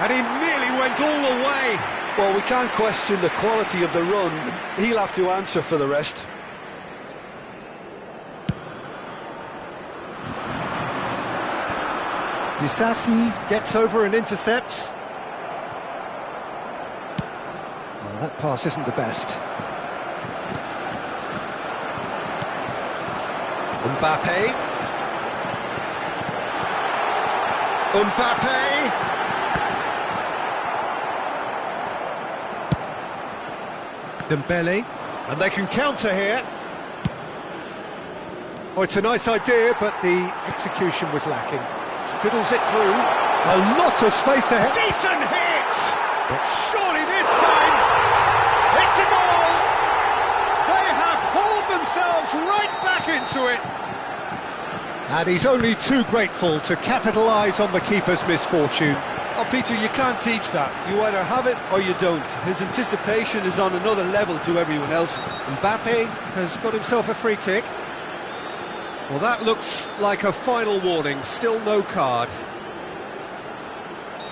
And he nearly went all the way. Well, we can't question the quality of the run. He'll have to answer for the rest. Disasi gets over and intercepts. Well, that pass isn't the best. Mbappe. Mbappe. Dembele, and they can counter here. Oh, it's a nice idea, but the execution was lacking. Fiddles it through. A lot of space ahead. Decent hit! But surely this time, it's a goal! They have hauled themselves right back into it. And he's only too grateful to capitalise on the keeper's misfortune. Oh, Peter, you can't teach that. You either have it or you don't. His anticipation is on another level to everyone else. Mbappe has got himself a free kick. Well, that looks like a final warning. Still no card.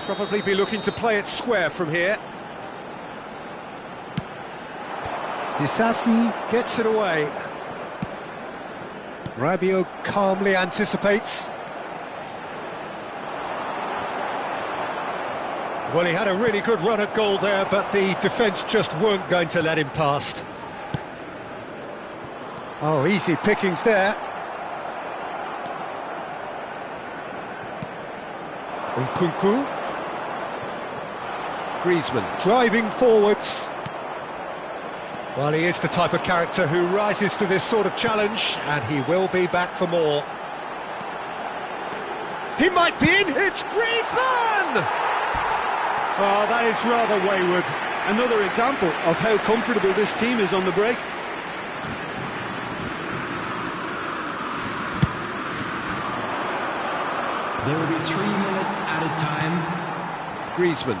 Probably be looking to play it square from here. Disasi gets it away. Rabiot calmly anticipates. Well, he had a really good run at goal there, but the defence just weren't going to let him past. Oh, easy pickings there. Nkunku. Griezmann driving forwards. Well, he is the type of character who rises to this sort of challenge, and he will be back for more. He might be in, it's Griezmann! Oh, that is rather wayward. Another example of how comfortable this team is on the break. There will be 3 minutes added time. Griezmann.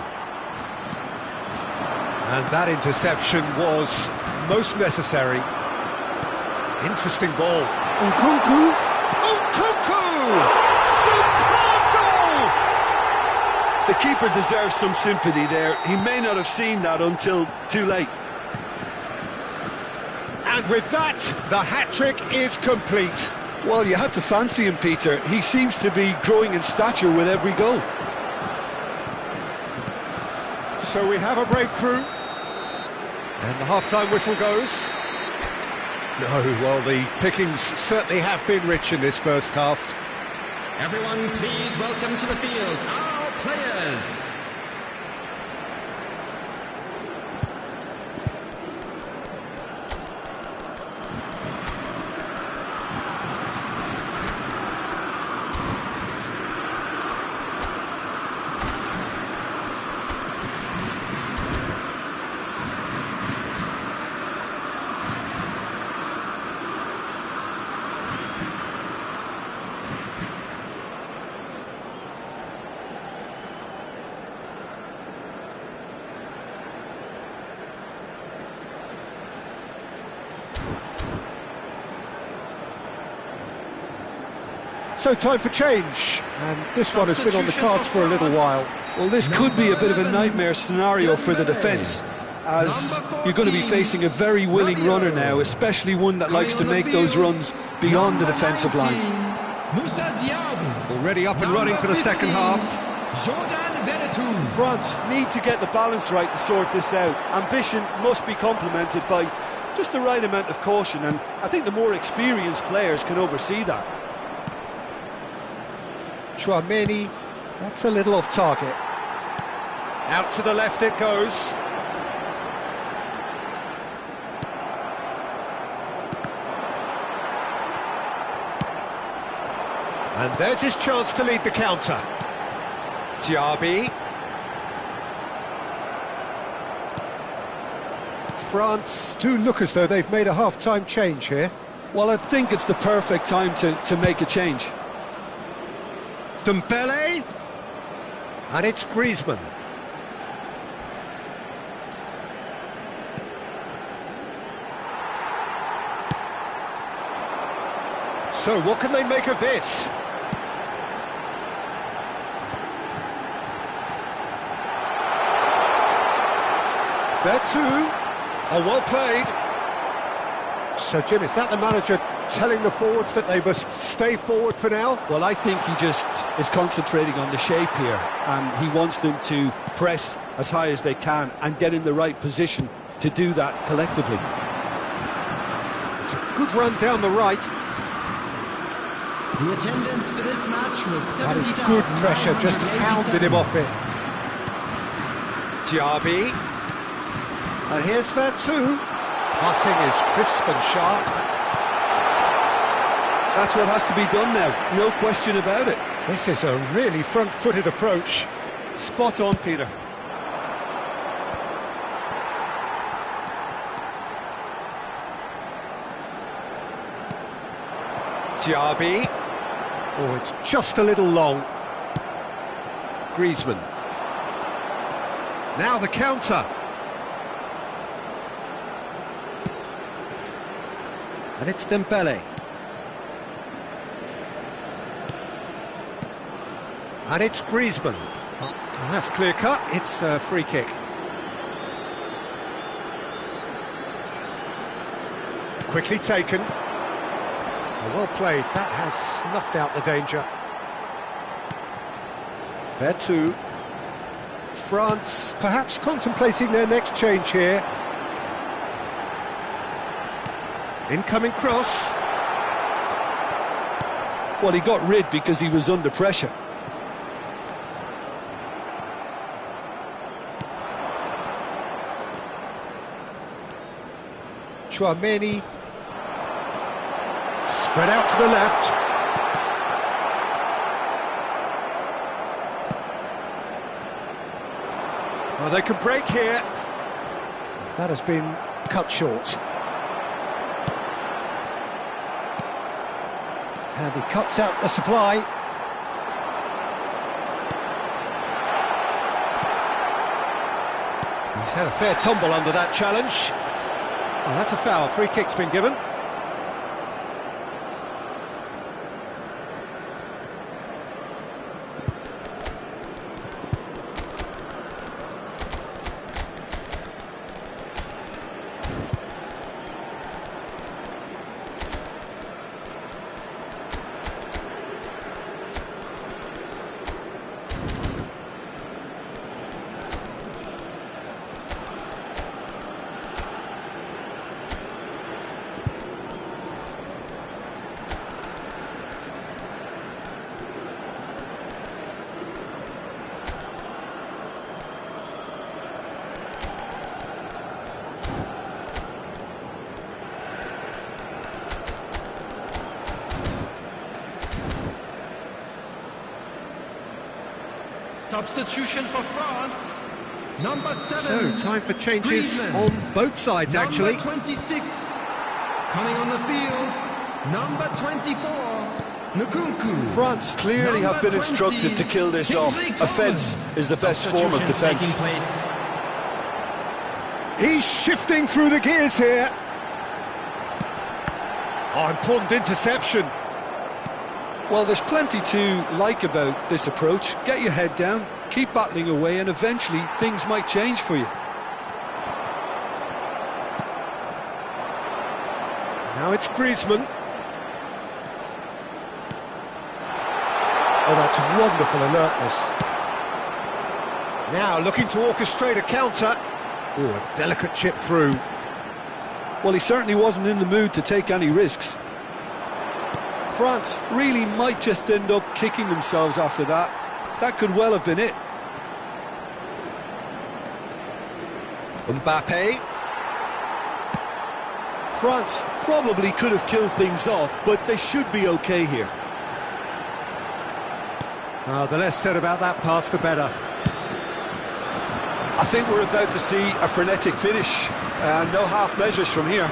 And that interception was most necessary. Interesting ball. Nkunku! Nkunku! Superb goal! The keeper deserves some sympathy there. He may not have seen that until too late. And with that, the hat-trick is complete. Well, you had to fancy him, Peter. He seems to be growing in stature with every goal. So we have a breakthrough. And the half-time whistle goes. No, well, the pickings certainly have been rich in this first half. Everyone, please welcome to the field our players. So time for change, and this one has been on the cards for a little while. Well, this could be a bit of a nightmare scenario for the defence, as you're going to be facing a very willing runner now, especially one that likes to make those runs beyond the defensive line. Already up and running for the second half. France need to get the balance right to sort this out. Ambition must be complemented by just the right amount of caution, and I think the more experienced players can oversee that. Chouameni, that's a little off target. Out to the left it goes. And there's his chance to lead the counter. Diaby. France do look as though they've made a half-time change here. Well, I think it's the perfect time to make a change. Dembele, and it's Griezmann. So what can they make of this? There too. Oh, well played. So Jim, is that the manager telling the forwards that they must stay forward for now? Well, I think he just is concentrating on the shape here, and he wants them to press as high as they can and get in the right position to do that collectively. It's a good run down the right. The attendance for this match was 70,000. That is good pressure, just hounded him off it. Diaby. And here's Vertu. Passing is crisp and sharp. That's what has to be done now, no question about it. This is a really front-footed approach. Spot on, Peter. Diaby. Oh, it's just a little long. Griezmann. Now the counter. And it's Dembele. And it's Griezmann. Oh, that's clear cut. It's a free kick. Quickly taken. Well played. That has snuffed out the danger. Vertu. France perhaps contemplating their next change here. Incoming cross. Well, he got rid because he was under pressure. Chouameni. Spread out to the left. Oh, they could break here. That has been cut short. And he cuts out the supply. He's had a fair tumble under that challenge. Oh, that's a foul. Free kick's been given. Substitution for France. Number 7. So, time for changes Griezmann. on both sides, actually. Number 26. Coming on the field. Number 24. Nkunku. France clearly have been instructed to kill this off. Offence is the best form of defence. He's shifting through the gears here. Oh, important interception. Well, there's plenty to like about this approach. Get your head down, keep battling away, and eventually things might change for you. Now it's Griezmann. Oh, that's wonderful alertness. Now looking to orchestrate a counter. Oh, a delicate chip through. Well, he certainly wasn't in the mood to take any risks. France really might just end up kicking themselves after that. That could well have been it. Mbappe. France probably could have killed things off, but they should be okay here. The less said about that pass, the better. I think we're about to see a frenetic finish. No half measures from here.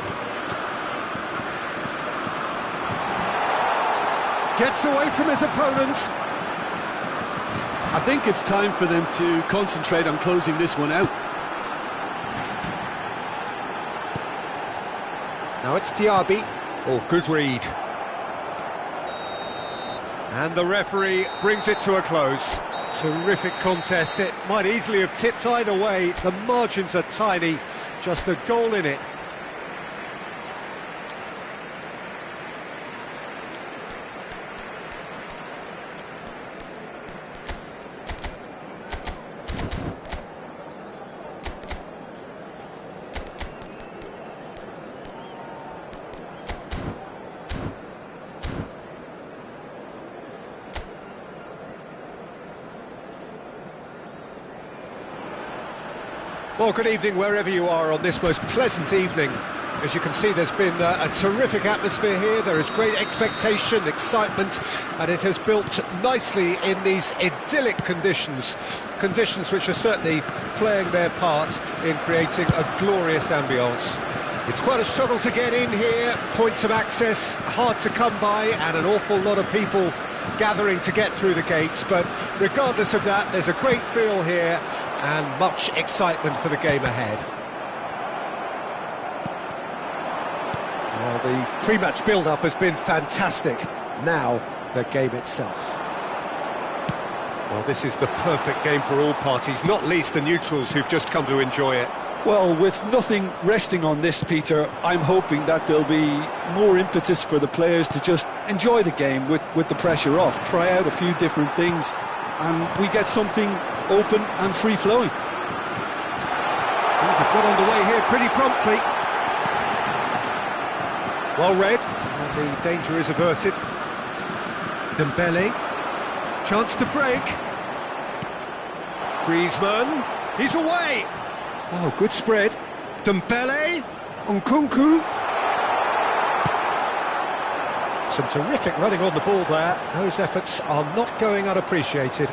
Gets away from his opponents. I think it's time for them to concentrate on closing this one out. Now it's Diaby. Oh, good read. And the referee brings it to a close. Terrific contest. It might easily have tipped either way. The margins are tiny. Just a goal in it. Well, good evening wherever you are on this most pleasant evening. As you can see, there's been a terrific atmosphere here. There is great expectation, excitement, and it has built nicely in these idyllic conditions. Conditions which are certainly playing their part in creating a glorious ambience. It's quite a struggle to get in here, points of access hard to come by, and an awful lot of people gathering to get through the gates. But regardless of that, there's a great feel here and much excitement for the game ahead. Well, the pre-match build-up has been fantastic. Now, the game itself. Well, this is the perfect game for all parties, not least the neutrals who've just come to enjoy it. Well, with nothing resting on this, Peter, I'm hoping that there'll be more impetus for the players to just enjoy the game with the pressure off, try out a few different things, and we get something open and free-flowing. Things have got underway here pretty promptly. Well read, and the danger is averted. Dembele, chance to break. Griezmann, he's away! Oh, good spread. Dembele, Nkunku. Some terrific running on the ball there. Those efforts are not going unappreciated.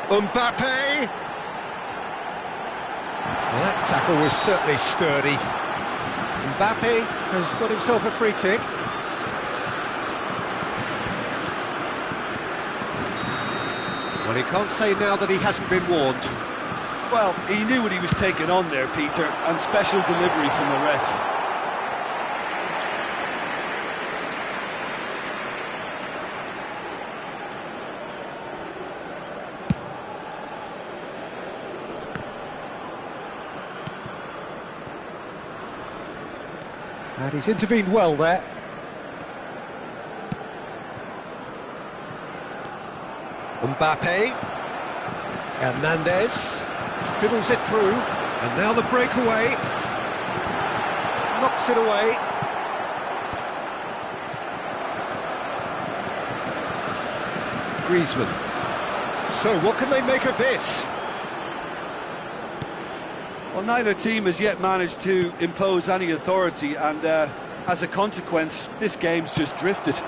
Mbappe. Well, that tackle was certainly sturdy. Mbappe has got himself a free kick. Well, he can't say now that he hasn't been warned. Well, he knew what he was taking on there, Peter, and special delivery from the ref. And he's intervened well there. Mbappe. Hernandez fiddles it through, and now the breakaway. Knocks it away. Griezmann. So what can they make of this? Well, neither team has yet managed to impose any authority, and as a consequence, this game's just drifted.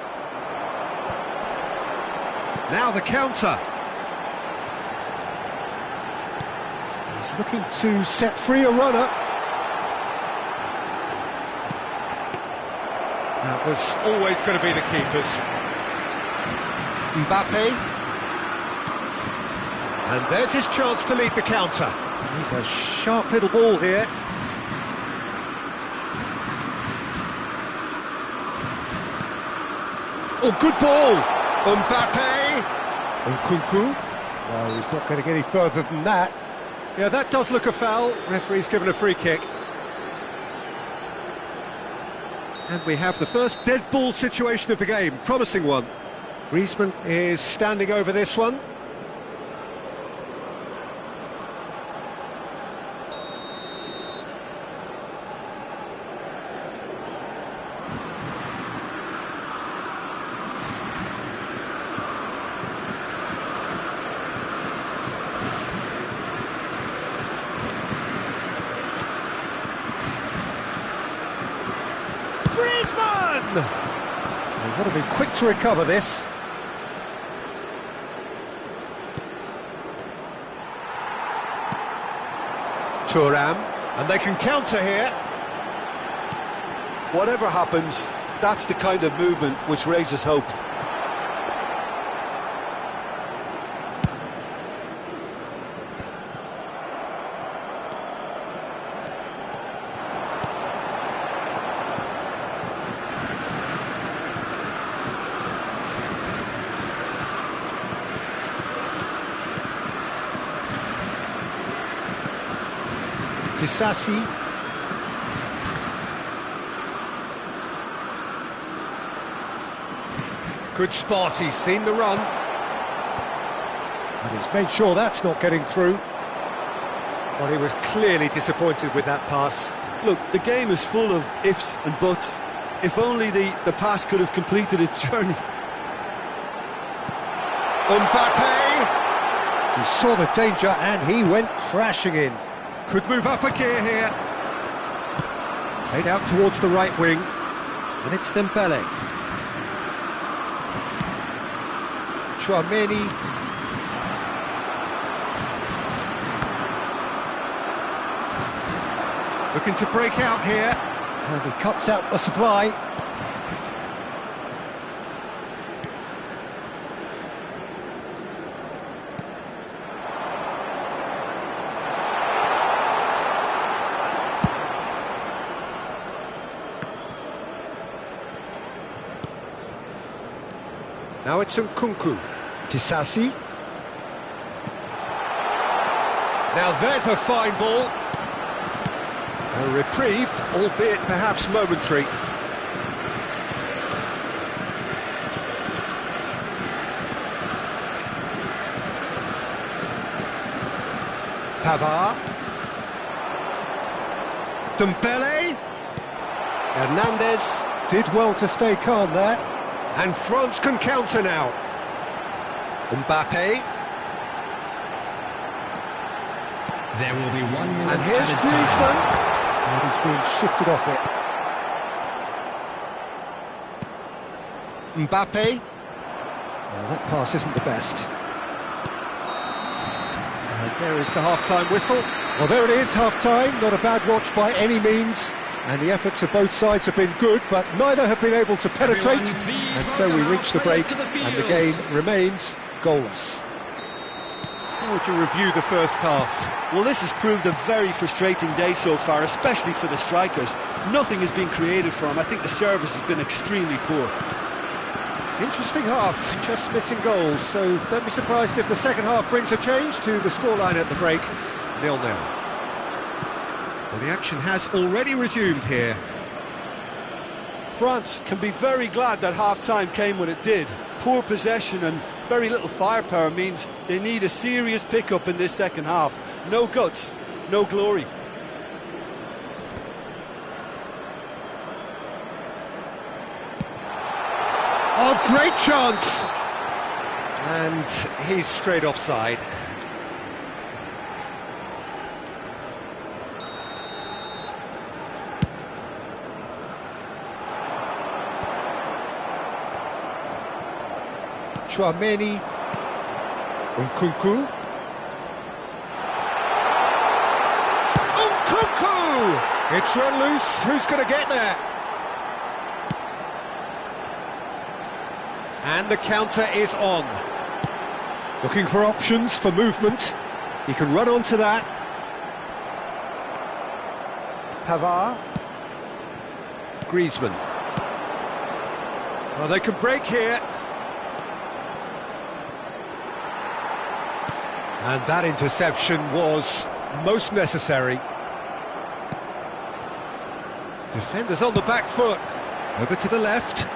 Now the counter. He's looking to set free a runner. That was always going to be the keepers. Mbappe. And there's his chance to lead the counter. He's a sharp little ball here. Oh, good ball! Mbappe! Nkunku. Well, he's not getting any further than that. Yeah, that does look a foul. Referee's given a free kick. And we have the first dead ball situation of the game. Promising one. Griezmann is standing over this one. Griezmann! They've got to be quick to recover this. Thuram, and they can counter here. Whatever happens, that's the kind of movement which raises hope. Disasi. Good spot, he's seen the run. And he's made sure that's not getting through. Well, he was clearly disappointed with that pass. Look, the game is full of ifs and buts. If only the pass could have completed its journey. Mbappe! He saw the danger and he went crashing in. Could move up a gear here. Played out towards the right wing. And it's Dembele. Chouameni. Looking to break out here. And he cuts out the supply. Now it's Nkunku. Tisasi. Now there's a fine ball. A reprieve, albeit perhaps momentary. Pavard. Dembele. Hernandez did well to stay calm there. And France can counter now. Mbappe. There will be 1 minute. And here's Griezmann. And he's being shifted off it. Mbappe. Well, that pass isn't the best. And there is the half-time whistle. Well, there it is, half-time. Not a bad watch by any means. And the efforts of both sides have been good, but neither have been able to penetrate. And so we reach the break, and the game remains goalless. How would you review the first half? Well, this has proved a very frustrating day so far, especially for the strikers. Nothing has been created for them. I think the service has been extremely poor. Interesting half, just missing goals, so don't be surprised if the second half brings a change to the scoreline at the break, 0-0. Well, the action has already resumed here. France can be very glad that half-time came when it did. Poor possession and very little firepower means they need a serious pickup in this second half. No guts, no glory. Oh, great chance! And he's straight offside. Chouameni. Nkunku. Nkunku! It's run loose. Who's going to get there? And the counter is on. Looking for options for movement. He can run onto that. Pavard. Griezmann. Well, they can break here. And that interception was most necessary. Defenders on the back foot. Over to the left.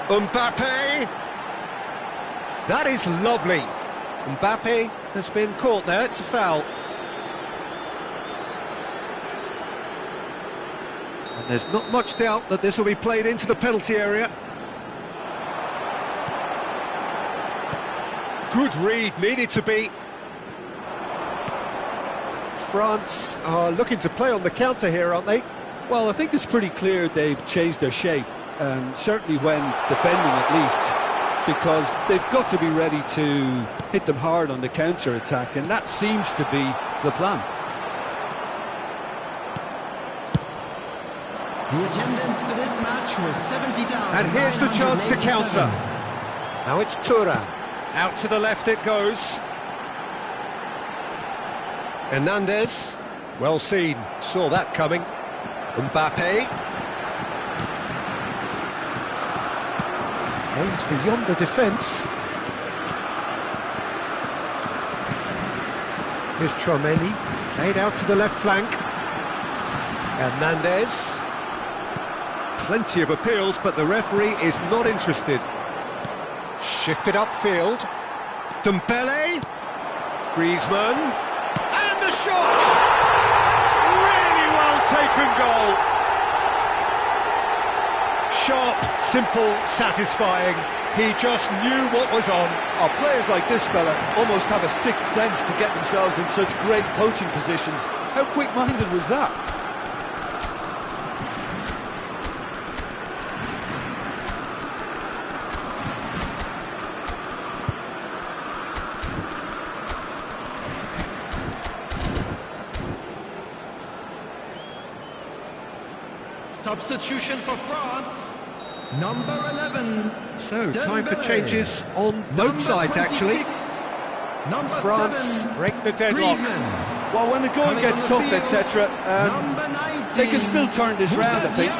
Mbappe. That is lovely. Mbappe has been caught there. It's a foul. And there's not much doubt that this will be played into the penalty area. Good read, needed to be. France are looking to play on the counter here, aren't they? Well, I think it's pretty clear they've changed their shape, certainly when defending at least, because they've got to be ready to hit them hard on the counter-attack, and that seems to be the plan. The attendance for this match was 70,000. And here's the chance to counter. Now it's Thuram. Out to the left it goes. Hernandez, well seen, saw that coming. Mbappe. Aimed beyond the defence. Here's Chouameni, played out to the left flank. Hernandez. Plenty of appeals, but the referee is not interested. Shifted upfield. Dembele. Griezmann. And the shot! Really well taken goal. Sharp, simple, satisfying. He just knew what was on. Oh, players like this fella almost have a sixth sense to get themselves in such great poaching positions. How quick-minded was that? Substitution for France, number 11. So, time for changes on both sides, actually. France break the deadlock. Well, when the going gets tough, etc., they can still turn this round, I think.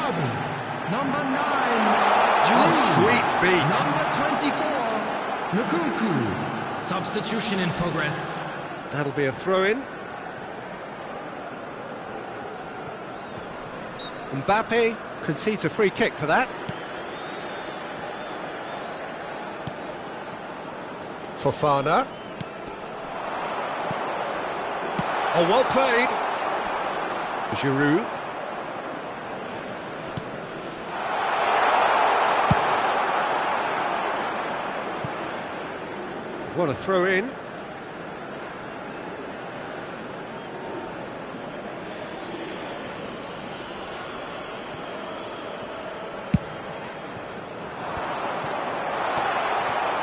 Number 9, Oh, sweet feet. Number 24, Nkunku. Substitution in progress. That'll be a throw-in. Mbappe concedes a free kick for that. Fofana. Oh, well played. Giroud. What a throw in.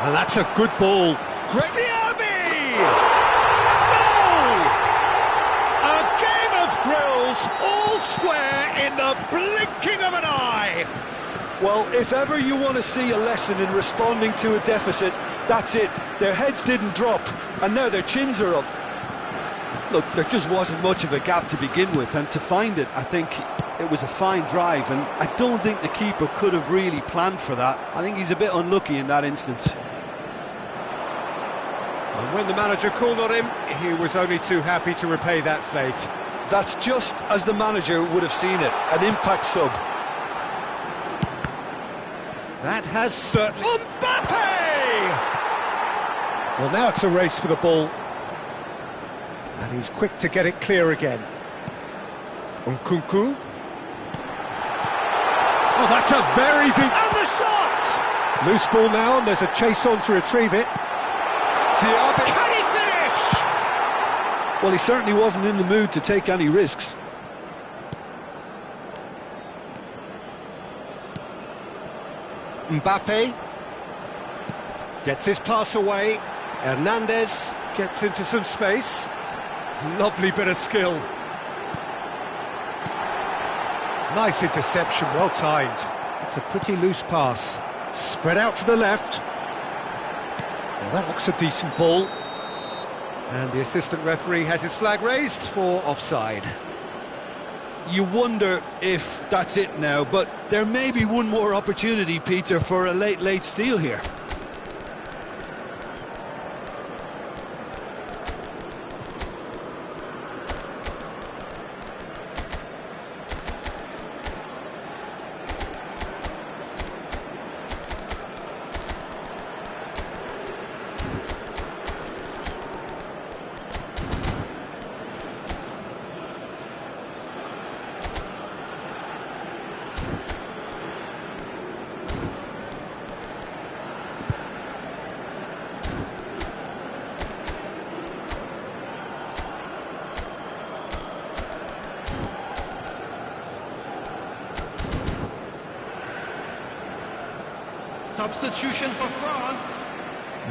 And that's a good ball. Diaby! Goal! A game of thrills, all square in the blinking of an eye. Well, if ever you want to see a lesson in responding to a deficit, that's it. Their heads didn't drop, and now their chins are up. Look, there just wasn't much of a gap to begin with, and to find it, I think it was a fine drive, and I don't think the keeper could have really planned for that. I think he's a bit unlucky in that instance. And when the manager called on him, he was only too happy to repay that faith. That's just as the manager would have seen it, an impact sub. That has certainly... Mbappe! Well, now it's a race for the ball. And he's quick to get it clear again. Nkunku. Oh, that's a very deep... And the shot! Loose ball now, and there's a chase on to retrieve it. Diaby. Can he finish? Well, he certainly wasn't in the mood to take any risks. Mbappe gets his pass away. Hernandez gets into some space. Lovely bit of skill. Nice interception, well timed. It's a pretty loose pass. Spread out to the left. Well, that looks a decent ball. And the assistant referee has his flag raised for offside. You wonder if that's it now, but there may be one more opportunity, Peter, for a late steal here. Substitution for France,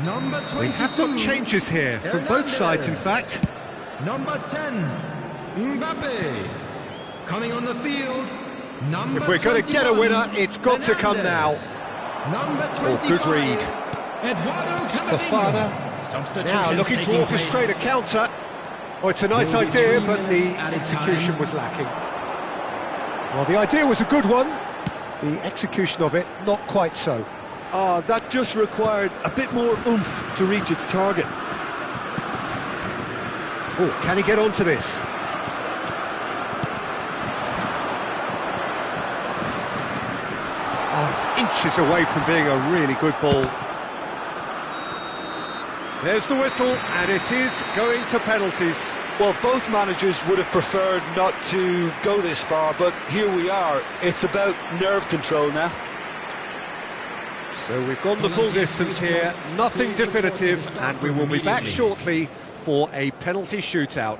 number 22. We have got changes here from both sides, in fact. Number 10, Mbappe. Coming on the field, number If we're going to get a winner, it's got to come now. Number 25, Oh, good read. Eduardo Camavinga. Fofana now looking to orchestrate a counter. Oh, it's a nice idea, but the execution was lacking. Well, the idea was a good one. The execution of it, not quite so. That just required a bit more oomph to reach its target. Oh, can he get onto this? Oh, it's inches away from being a really good ball. There's the whistle, and it is going to penalties. Well, both managers would have preferred not to go this far, but here we are. It's about nerve control now. So we've gone the full distance here, nothing definitive, and we will be back shortly for a penalty shootout.